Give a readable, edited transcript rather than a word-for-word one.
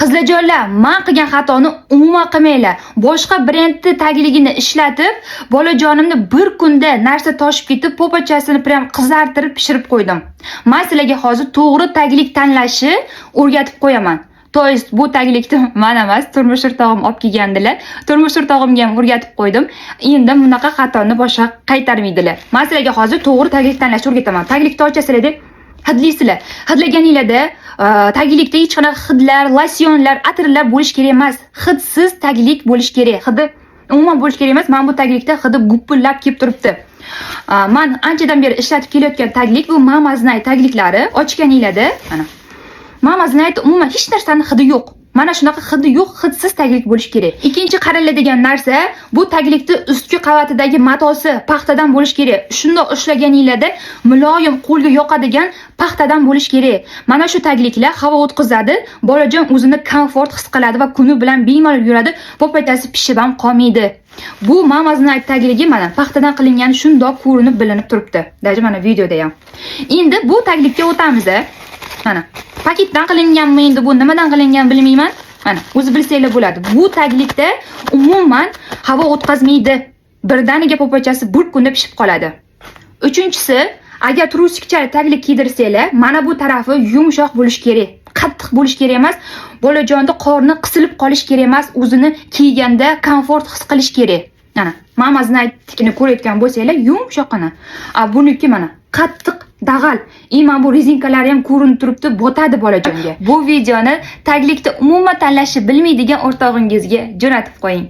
Qizlarjonlar, men qilgan xatoni umuman qilmanglar. Boshqa brendni tagligini ishlatib, bolajonimni bir kunda narsa toshib ketib, popachasini prям qizartirib pishirib qo'ydim. Men sizlarga hozir to'g'ri taglik tanlashni o'rgatib qo'yaman. To'yist bu taglikni men emas, turmush o'rtog'im olib kelgandilar. Turmush o'rtog'imga ham o'rgatib qo'ydim. Endi bunaqa xatoni boshqa qaytarmaydilar. Men sizlarga hozir to'g'ri taglik tanlashni o'rgataman. Taglikni ochasizlar, hidlaysizlar. Hidlaganinglarda taglikda hech qanaqa hidlar, losyonlar, atirlar bo'lish kerak emas. Hidsiz taglik bo'lish kerak. Hidi umuman bo'lish kerak emas. Men bu taglikda hidi gupillab kelib turibdi. Men anchadan beri ishlatib kelayotgan taglik bu Mama Znay tagliklari. Ochganinglarda, mana. Mama Znay umuman hech narsani hidi yo'q. Mana shunaqa hidi yo'q, hidsiz taglik bo'lish kerak. Ikkinchi qaraladigan narsa, bu taglikni ustki qavatidagi matosi paxtadan bo'lish kerak. Shunda ushlaganinglarda muloyim qo'lga yoqadigan paxtadan bo'lish kerak. Mana shu tagliklar havo o'tkazadi, bolajon o'zini komfort his qiladi va kuni bilan bemalol yuradi, popatasi pishib ham qolmaydi. Bu Mama Znay tagligi mana paxtadan qilingan shundoq ko'rinib bilinib turibdi. Даже mana videoda ham. Endi bu taglikka o'tamiz. Mana paketdan qilinganmi, endi bu nimadan qilingan bilmayman. Mana o'zi bilsanglar bo'ladi. Bu taglikda umuman havo o'tkazmaydi. Birdaniga popachasi bir kunda pishib qoladi. Uchinchisi, agar trusikchali taglik kiydirsanglar, mana bu tarafi yumshoq bo'lish kerak. Qattiq bo'lish kerak emas. Bolajonning qorni qisilib qolish kerak emas, o'zini kiyganda komfort his qilish kerak. Mana Mama Znay'nikini ko'rayotgan bo'lsanglar, yumshoqina. Buniki mana qattiq dag'al. Mana bu rezinkalari ham ko'rinib turibdi, botadi bolajonga. Bu videoni taglikda umuman tanlashni bilmaydigan o'rtog'ingizga jo'natib qo'ying.